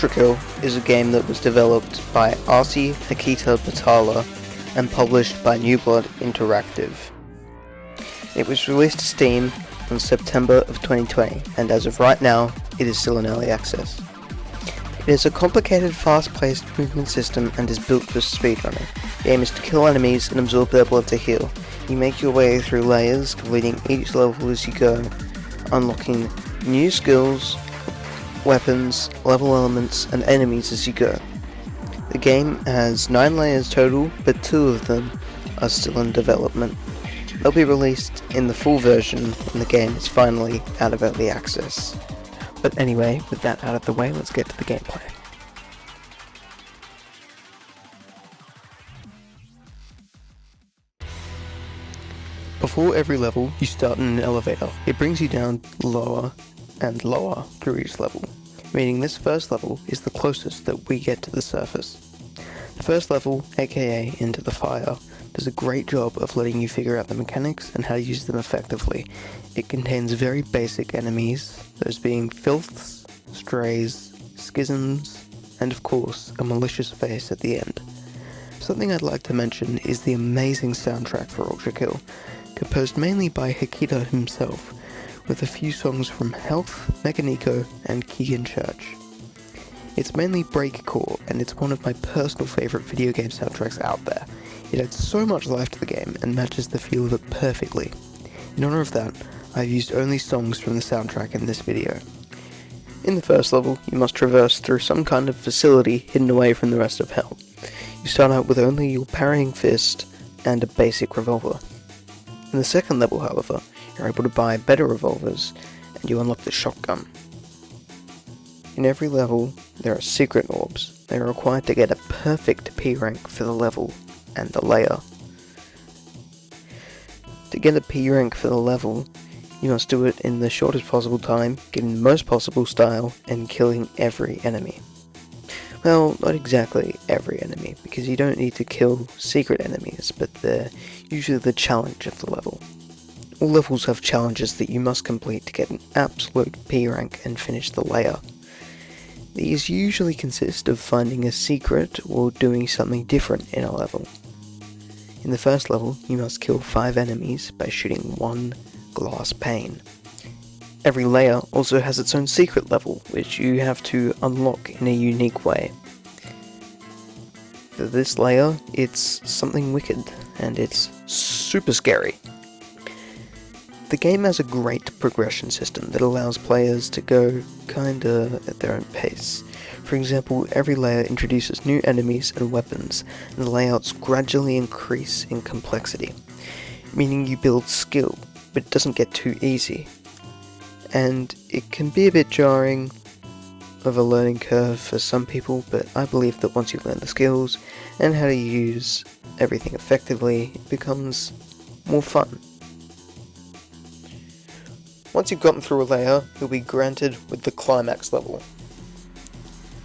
Ultrakill is a game that was developed by Arsi Akita Batala and published by New Blood Interactive. It was released to Steam in September of 2020, and as of right now, it is still in early access. It is a complicated, fast-paced movement system and is built for speedrunning. The aim is to kill enemies and absorb their blood to heal. You make your way through layers, completing each level as you go, unlocking new skills, weapons, level elements, and enemies as you go. The game has 9 layers total, but 2 of them are still in development. They'll be released in the full version when the game is finally out of early access. But anyway, with that out of the way, let's get to the gameplay. Before every level, you start in an elevator. It brings you down lower and lower through each level, meaning this first level is the closest that we get to the surface. The first level, aka Into the Fire, does a great job of letting you figure out the mechanics and how to use them effectively. It contains very basic enemies, those being filths, strays, schisms, and of course, a malicious face at the end. Something I'd like to mention is the amazing soundtrack for Ultrakill, composed mainly by Akita himself, with a few songs from Health, Mechanico, and Keegan Church. It's mainly breakcore, and it's one of my personal favourite video game soundtracks out there. It adds so much life to the game and matches the feel of it perfectly. In honour of that, I've used only songs from the soundtrack in this video. In the first level, you must traverse through some kind of facility hidden away from the rest of Hell. You start out with only your parrying fist and a basic revolver. In the second level, however, you're able to buy better revolvers, and you unlock the shotgun. In every level, there are secret orbs. They are required to get a perfect P rank for the level and the layer. To get a P rank for the level, you must do it in the shortest possible time, getting the most possible style, and killing every enemy. Well, not exactly every enemy, because you don't need to kill secret enemies, but they're usually the challenge of the level. All levels have challenges that you must complete to get an absolute P rank and finish the layer. These usually consist of finding a secret or doing something different in a level. In the first level, you must kill 5 enemies by shooting 1 glass pane. Every layer also has its own secret level, which you have to unlock in a unique way. For this layer, it's something wicked, and it's super scary. The game has a great progression system that allows players to go kinda at their own pace. For example, every layer introduces new enemies and weapons, and the layouts gradually increase in complexity, meaning you build skill, but it doesn't get too easy. And it can be a bit jarring of a learning curve for some people, but I believe that once you learn the skills and how to use everything effectively, it becomes more fun. Once you've gotten through a layer, you'll be granted with the climax level,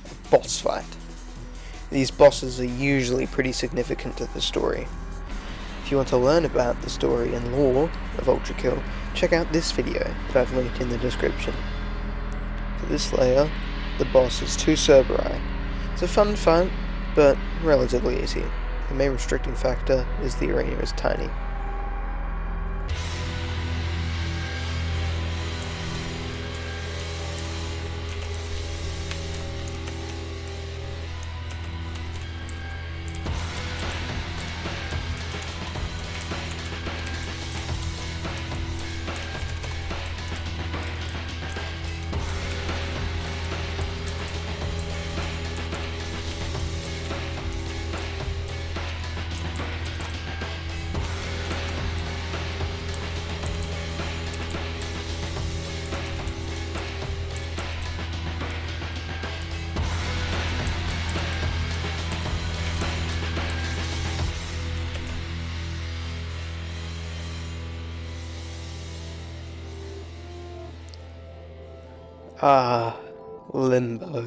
a boss fight. These bosses are usually pretty significant to the story. If you want to learn about the story and lore of Ultrakill, check out this video that I've linked in the description. For this layer, the boss is 2 Cerberus. It's a fun fight, but relatively easy. The main restricting factor is the arena is tiny. Ah, Limbo.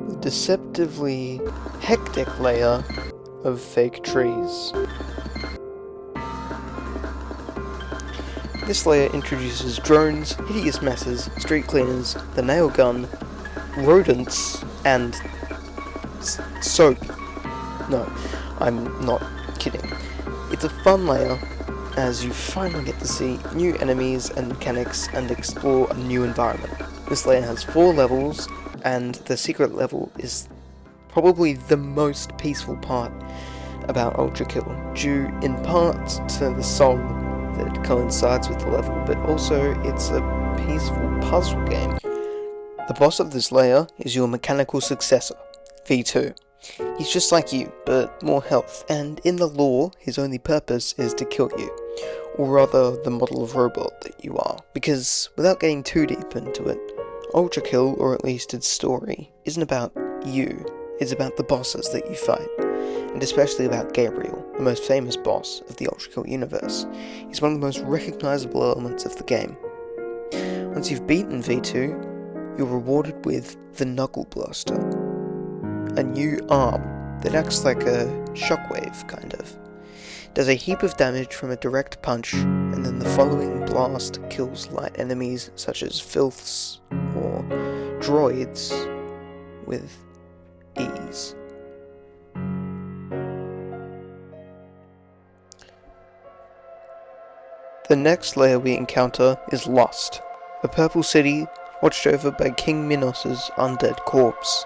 The deceptively hectic layer of fake trees. This layer introduces drones, hideous messes, street cleaners, the nail gun, rodents, and soap. No, I'm not kidding. It's a fun layer, as you finally get to see new enemies and mechanics and explore a new environment. This layer has 4 levels, and the secret level is probably the most peaceful part about Ultrakill, due in part to the song that coincides with the level, but also it's a peaceful puzzle game. The boss of this layer is your mechanical successor, V2. He's just like you, but more health, and in the lore, his only purpose is to kill you, or rather the model of robot that you are, because without getting too deep into it, Ultrakill, or at least its story, isn't about you, it's about the bosses that you fight, and especially about Gabriel, the most famous boss of the Ultrakill universe. He's one of the most recognizable elements of the game. Once you've beaten V2, you're rewarded with the Knuckle Blaster, a new arm that acts like a shockwave, kind of. Does a heap of damage from a direct punch, and then the following blast kills light enemies such as filths or droids with ease. The next layer we encounter is Lost, a purple city watched over by King Minos' undead corpse.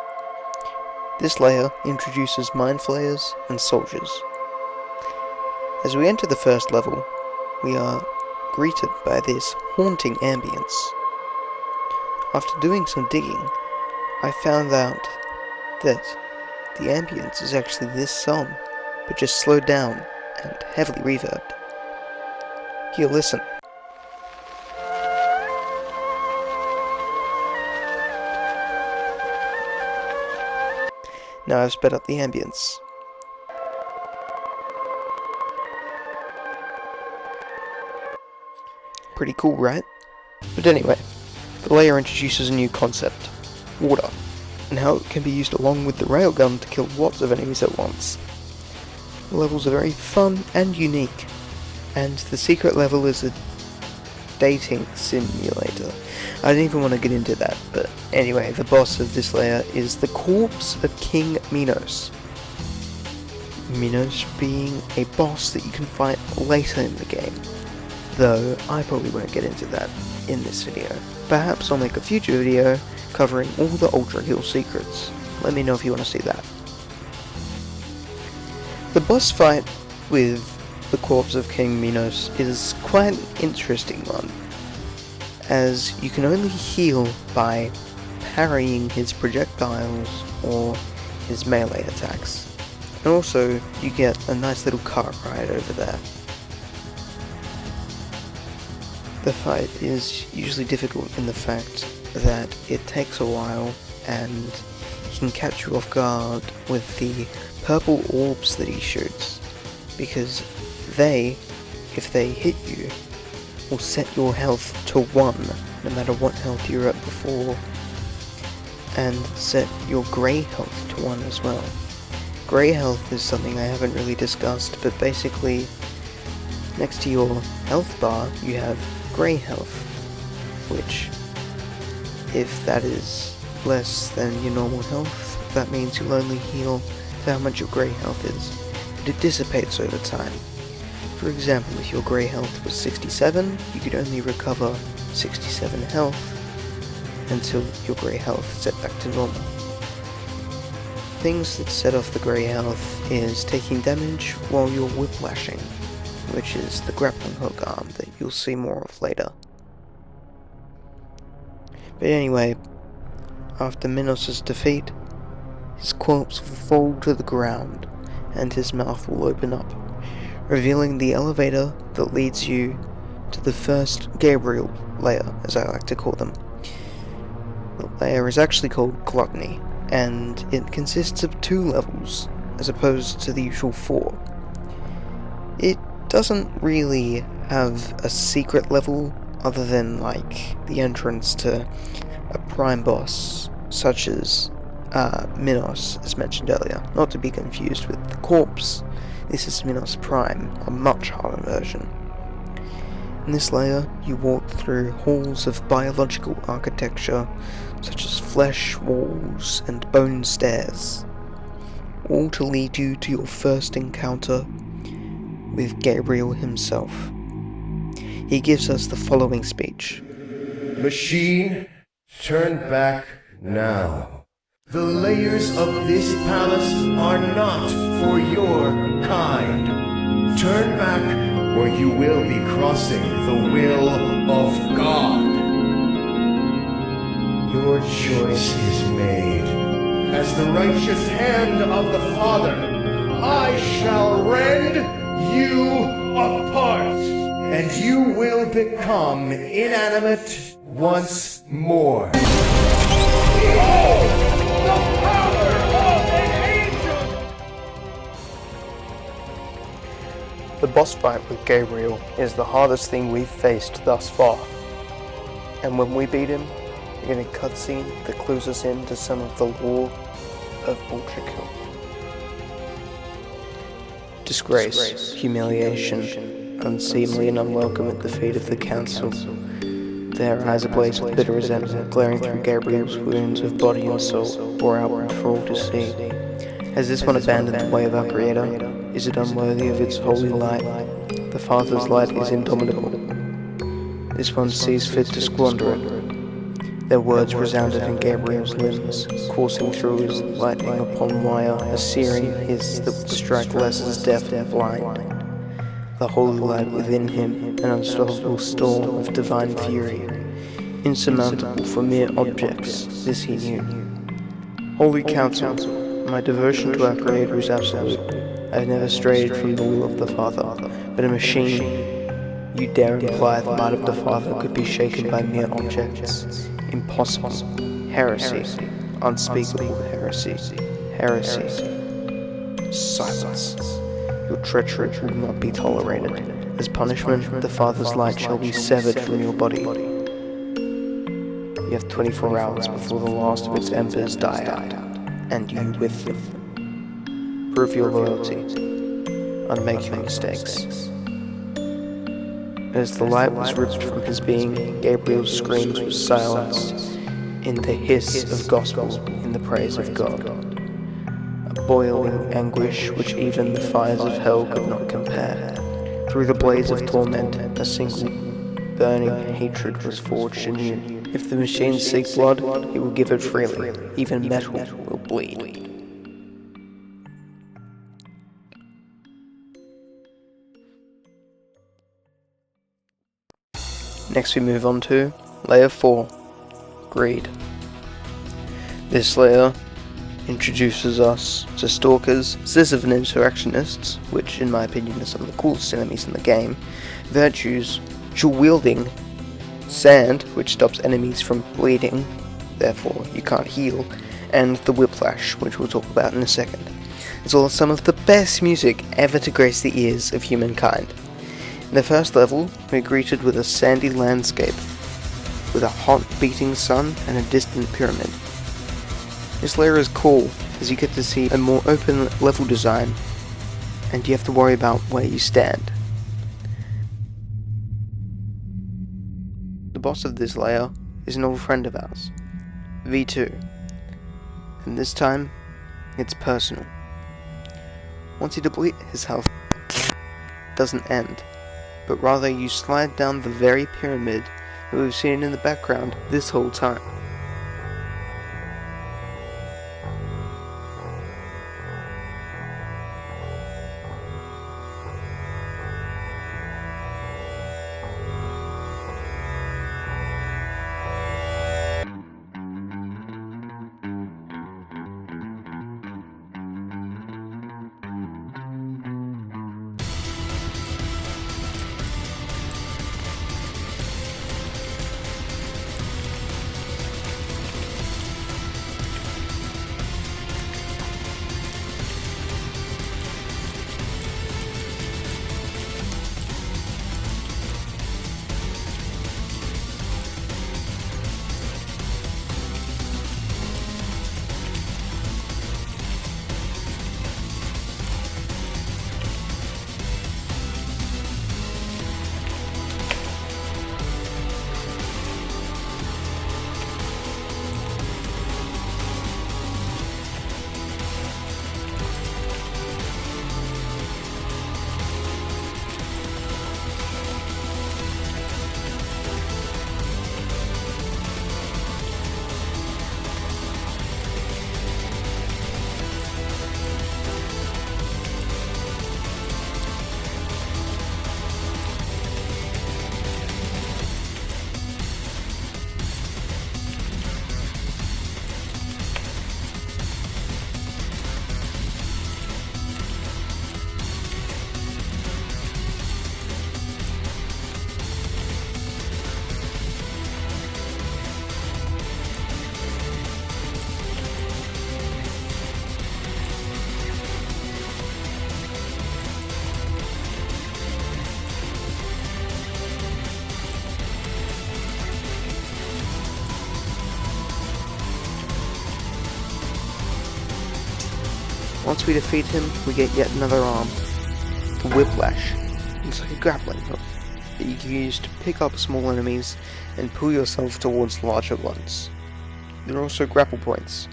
This layer introduces mind flayers and soldiers. As we enter the first level, we are greeted by this haunting ambience. After doing some digging, I found out that the ambience is actually this song, but just slowed down and heavily reverbed. Here, listen. Now I've sped up the ambience. Pretty cool, right? But anyway, the layer introduces a new concept, water, and how it can be used along with the railgun to kill lots of enemies at once. The levels are very fun and unique, and the secret level is a dating simulator. I don't even want to get into that, but anyway, the boss of this layer is the corpse of King Minos. Minos being a boss that you can fight later in the game, though I probably won't get into that in this video. Perhaps I'll make a future video covering all the Ultrakill secrets. Let me know if you want to see that. The boss fight with the corpse of King Minos is quite an interesting one, as you can only heal by parrying his projectiles or his melee attacks. And also, you get a nice little car ride over there. The fight is usually difficult in the fact that it takes a while and he can catch you off guard with the purple orbs that he shoots, because they, if they hit you, will set your health to 1, no matter what health you're at before, and set your grey health to 1 as well. Grey health is something I haven't really discussed, but basically, next to your health bar, you have grey health, which, if that is less than your normal health, that means you'll only heal to how much your grey health is, but it dissipates over time. For example, if your grey health was 67, you could only recover 67 health until your grey health set back to normal. Things that set off the grey health is taking damage while you're whiplashing, which is the grappling hook arm that you'll see more of later. But anyway, after Minos' defeat, his corpse will fall to the ground and his mouth will open up, revealing the elevator that leads you to the first Gabriel layer, as I like to call them. The layer is actually called Gluttony, and it consists of 2 levels, as opposed to the usual 4. It doesn't really have a secret level, other than, like, the entrance to a prime boss, such as Minos, as mentioned earlier, not to be confused with the corpse. This is Minos Prime, a much harder version. In this layer, you walk through halls of biological architecture, such as flesh walls and bone stairs, all to lead you to your first encounter with Gabriel himself. He gives us the following speech. Machine, turn back now. The layers of this palace are not for your kind. Turn back, or you will be crossing the will of God. Your choice is made. As the righteous hand of the Father, I shall rend you apart, and you will become inanimate once more. Behold, the power of an angel! The boss fight with Gabriel is the hardest thing we've faced thus far, and when we beat him, we get a cutscene that clues us in to some of the lore of Ultrakill. Disgrace, humiliation, unseemly and unwelcome at the feet of the council. Their eyes ablaze with bitter resentment, glaring through Gabriel's wounds of body and soul, bore outward for all to see. Has this one abandoned the way of our Creator? Is it unworthy of its holy light? The Father's light is indomitable. This one sees fit to squander it. Their words resounded in Gabriel's limbs, coursing through his lightning upon wire, a searing hiss that would strike less as deaf and blind. The holy light within him, an unstoppable storm of divine fury, insurmountable for mere objects, this he knew. Holy Council, my devotion to our Creator is absolute. I have never strayed from the will of the Father, but a machine. You dare imply the might of the Father could be shaken by mere objects? Impossible. Heresy. Unspeakable heresy. Heresy. Silence. Your treachery will not be tolerated. As punishment, the Father's light shall be severed from your body. You have 24 hours before the last of its embers die out, and you with them. Prove your loyalty. Unmake your mistakes. As the light was ripped from his being, Gabriel's screams were silenced in the hiss of gospel in the praise of God. A boiling anguish which even the fires of hell could not compare. Through the blaze of torment, a single burning hatred was forged anew. If the machines seek blood, he will give it freely. Even metal will bleed. Next we move on to Layer 4, Greed. This layer introduces us to stalkers, Ziv and insurrectionists, which in my opinion are some of the coolest enemies in the game, virtues, dual-wielding, sand, which stops enemies from bleeding, therefore you can't heal, and the whiplash, which we'll talk about in a second, as well as some of the best music ever to grace the ears of humankind. In the first level, we're greeted with a sandy landscape, with a hot beating sun and a distant pyramid. This layer is cool, as you get to see a more open level design, and you have to worry about where you stand. The boss of this layer is an old friend of ours, V2, and this time, it's personal. Once you deplete his health, it doesn't end, but rather you slide down the very pyramid that we've seen in the background this whole time. Once we defeat him, we get yet another arm, the Whiplash. It's like a grappling hook that you can use to pick up small enemies and pull yourself towards larger ones. There are also grapple points,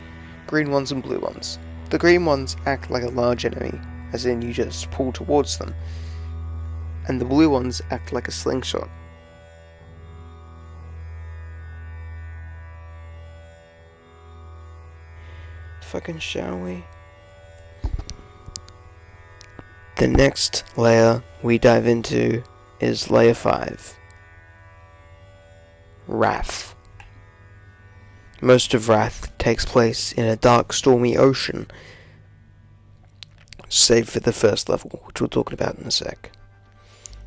green ones and blue ones. The green ones act like a large enemy, as in you just pull towards them, and the blue ones act like a slingshot. Fucking shall we? The next layer we dive into is layer 5. Wrath. Most of Wrath takes place in a dark, stormy ocean, save for the first level, which we'll talk about in a sec.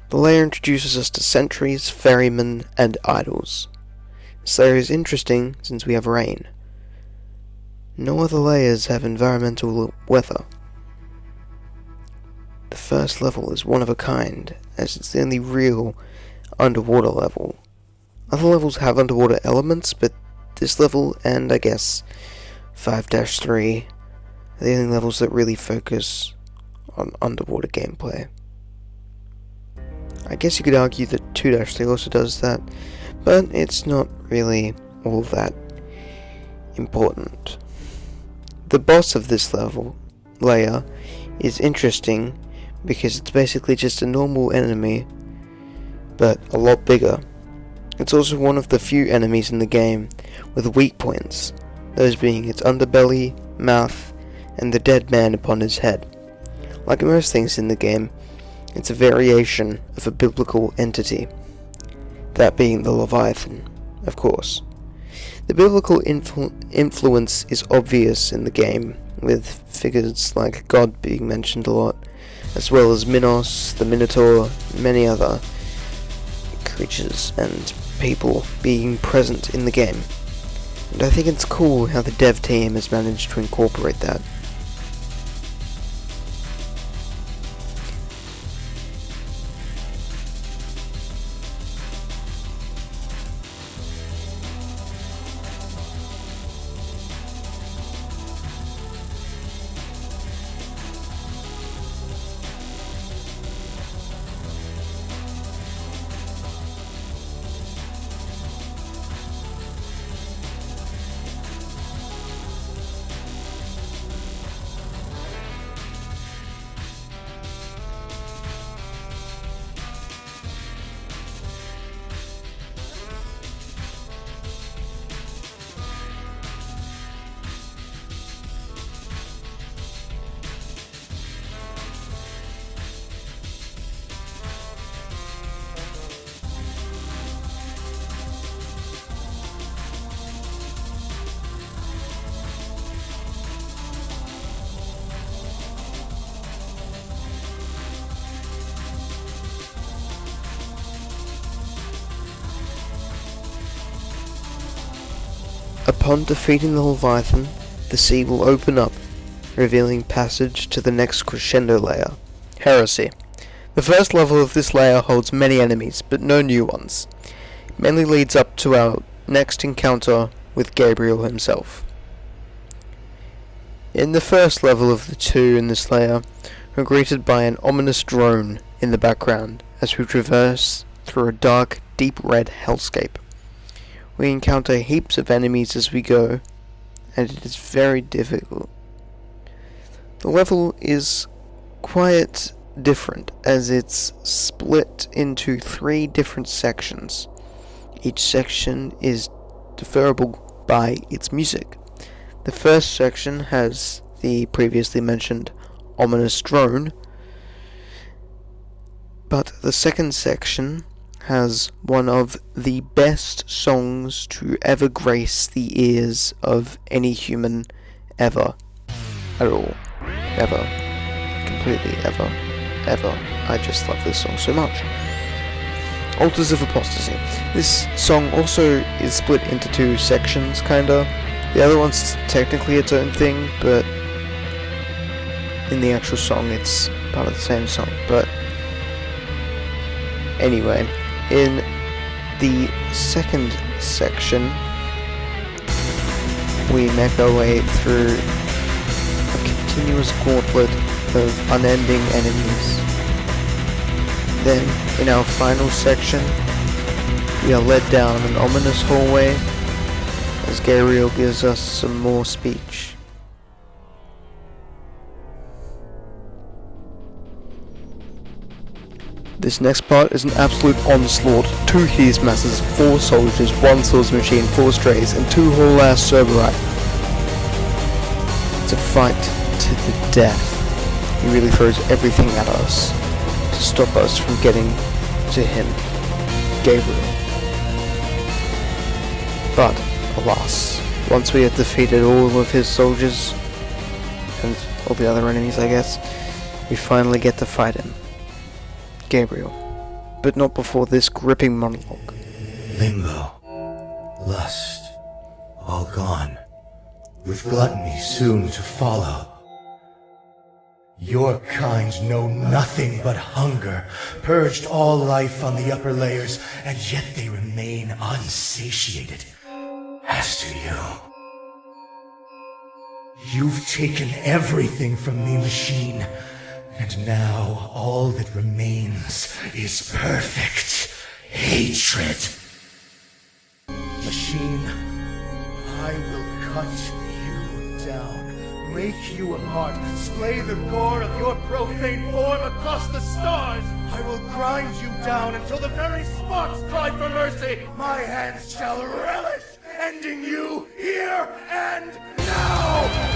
The layer introduces us to sentries, ferrymen, and idols. This layer is interesting since we have rain. No other layers have environmental weather. The first level is one of a kind, as it's the only real underwater level. Other levels have underwater elements, but this level, and I guess 5-3, are the only levels that really focus on underwater gameplay. I guess you could argue that 2-3 also does that, but it's not really all that important. The boss of this layer is interesting because it's basically just a normal enemy, but a lot bigger. It's also one of the few enemies in the game with weak points, those being its underbelly, mouth, and the dead man upon his head. Like most things in the game, it's a variation of a biblical entity, that being the Leviathan, of course. The biblical influence is obvious in the game, with figures like God being mentioned a lot, as well as Minos, the Minotaur, and many other creatures and people being present in the game. And I think it's cool how the dev team has managed to incorporate that. Upon defeating the Leviathan, the sea will open up, revealing passage to the next crescendo layer, Heresy. The first level of this layer holds many enemies, but no new ones. It mainly leads up to our next encounter with Gabriel himself. In the first level of the two in this layer, we're greeted by an ominous drone in the background as we traverse through a dark, deep red hellscape. We encounter heaps of enemies as we go, and it is very difficult. The level is quite different, as it's split into 3 different sections. Each section is differable by its music. The first section has the previously mentioned ominous drone, but the second section has one of the best songs to ever grace the ears of any human ever. At all. Ever. Completely ever. Ever. I just love this song so much. Altars of Apostasy. This song also is split into 2 sections, kinda. The other one's technically its own thing, but in the actual song it's part of the same song. But anyway, in the second section, we make our way through a continuous gauntlet of unending enemies. Then, in our final section, we are led down an ominous hallway as Gabriel gives us some more speech. This next part is an absolute onslaught. 2 Heath masses, 4 soldiers, 1 swords machine, 4 strays, and 2 whole ass Cerberite. It's a fight to the death. He really throws everything at us to stop us from getting to him, Gabriel. But, alas, once we had defeated all of his soldiers, and all the other enemies I guess, we finally get to fight him. Gabriel, but not before this gripping monologue. Limbo, lust, all gone, with gluttony soon to follow. Your kind know nothing but hunger, purged all life on the upper layers, and yet they remain unsatiated. As to you, you've taken everything from me, machine. And now all that remains is perfect hatred. Machine, I will cut you down, rake you apart, splay the gore of your profane form across the stars. I will grind you down until the very spots cry for mercy. My hands shall relish ending you here and now.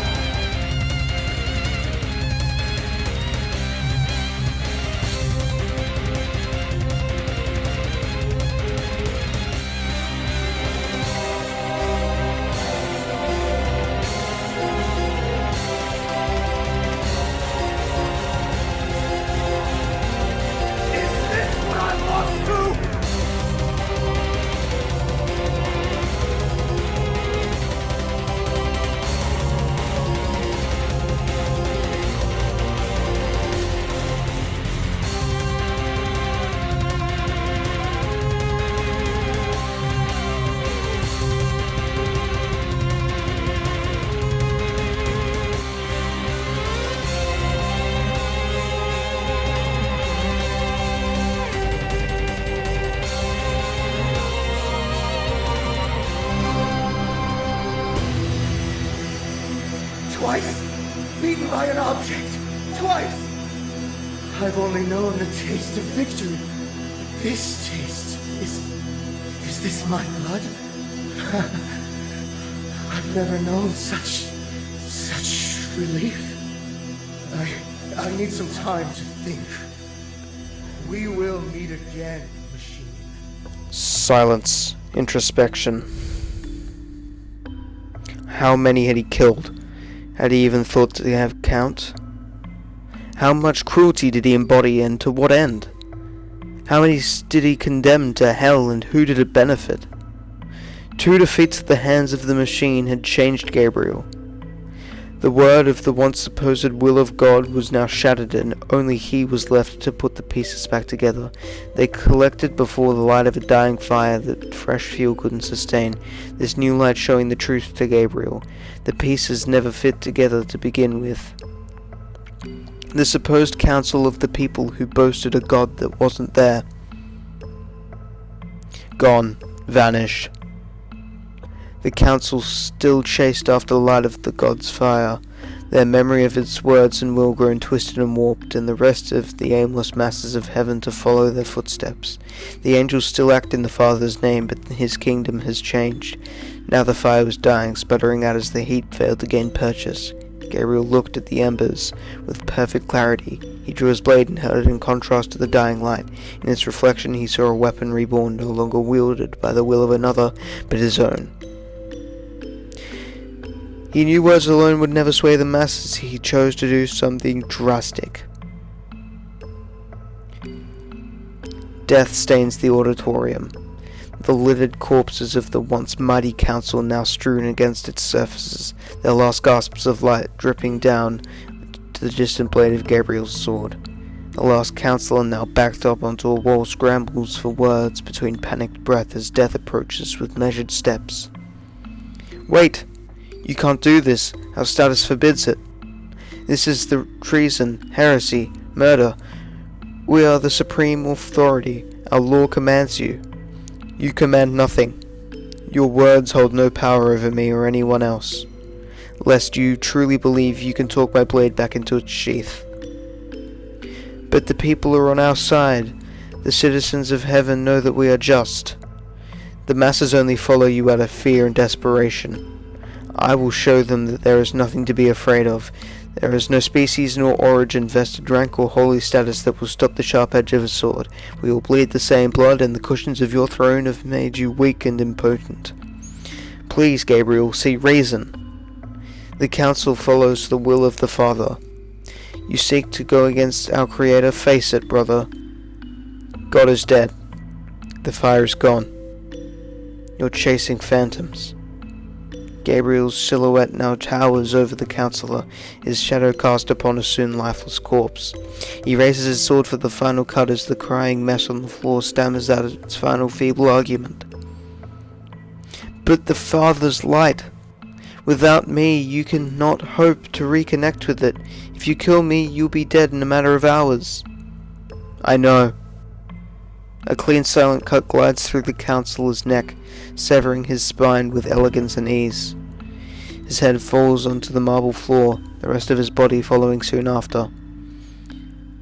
Twice, beaten by an object. Twice. I've only known the taste of victory. This taste is this my blood? I've never known such relief. I need some time to think. We will meet again, machine. Silence. Introspection. How many had he killed? Had he even thought to have count? How much cruelty did he embody, and to what end? How many did he condemn to hell, and who did it benefit? 2 defeats at the hands of the machine had changed Gabriel. The word of the once supposed will of God was now shattered, and only he was left to put the pieces back together. They collected before the light of a dying fire that fresh fuel couldn't sustain, this new light showing the truth to Gabriel. The pieces never fit together to begin with. The supposed council of the people who boasted a God that wasn't there. Gone. Vanished. The council still chased after the light of the god's fire, their memory of its words and will grown twisted and warped, and the rest of the aimless masses of heaven to follow their footsteps. The angels still act in the Father's name, but his kingdom has changed. Now the fire was dying, sputtering out as the heat failed to gain purchase. Gabriel looked at the embers with perfect clarity. He drew his blade and held it in contrast to the dying light. In its reflection he saw a weapon reborn, no longer wielded by the will of another, but his own. He knew words alone would never sway the masses. He chose to do something drastic. Death stains the auditorium. The littered corpses of the once mighty council now strewn against its surfaces, their last gasps of light dripping down to the distant blade of Gabriel's sword. The last councillor, now backed up onto a wall, scrambles for words between panicked breath as death approaches with measured steps. "Wait! You can't do this. Our status forbids it." This is the treason, heresy, murder. We are the supreme authority. Our law commands you. You command nothing. Your words hold no power over me or anyone else, lest you truly believe you can talk my blade back into its sheath. But the people are on our side. The citizens of heaven know that we are just. The masses only follow you out of fear and desperation. I will show them that there is nothing to be afraid of. There is no species nor origin, vested rank or holy status that will stop the sharp edge of a sword. We will bleed the same blood, and the cushions of your throne have made you weak and impotent. Please, Gabriel, see reason. The council follows the will of the Father. You seek to go against our Creator. Face it, brother. God is dead. The fire is gone. You're chasing phantoms. Gabriel's silhouette now towers over the counselor, his shadow cast upon a soon lifeless corpse. He raises his sword for the final cut as the crying mess on the floor stammers out its final feeble argument. But the Father's light. Without me, you cannot hope to reconnect with it. If you kill me, you'll be dead in a matter of hours. I know. A clean, silent cut glides through the counselor's neck, severing his spine with elegance and ease. His head falls onto the marble floor, the rest of his body following soon after.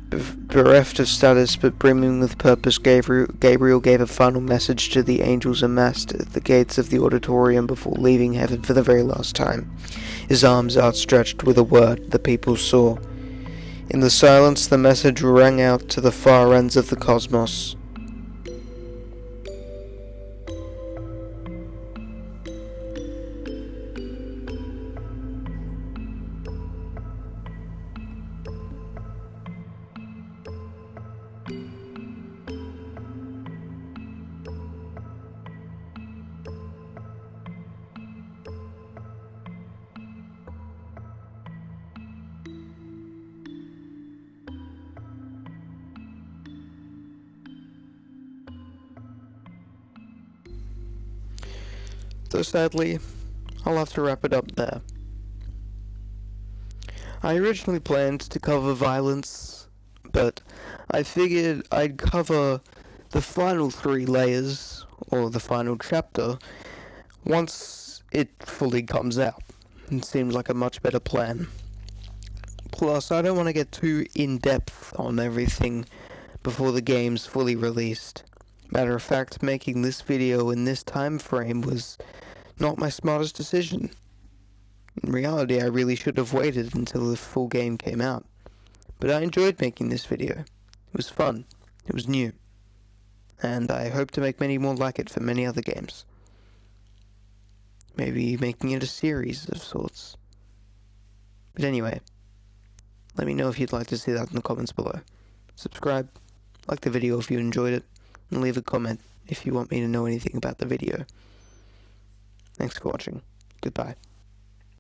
Bereft of status but brimming with purpose, Gabriel gave a final message to the angels amassed at the gates of the auditorium before leaving heaven for the very last time. His arms outstretched with a word the people saw. In the silence, the message rang out to the far ends of the cosmos. So sadly, I'll have to wrap it up there. I originally planned to cover violence, but I figured I'd cover the final 3 layers, or the final chapter, once it fully comes out. It seems like a much better plan. Plus, I don't want to get too in-depth on everything before the game's fully released. Matter of fact, making this video in this time frame was not my smartest decision. In reality, I really should have waited until the full game came out. But I enjoyed making this video. It was fun. It was new. And I hope to make many more like it for many other games. Maybe making it a series of sorts. But anyway, let me know if you'd like to see that in the comments below. Subscribe, like the video if you enjoyed it, and leave a comment if you want me to know anything about the video. Thanks for watching. Goodbye.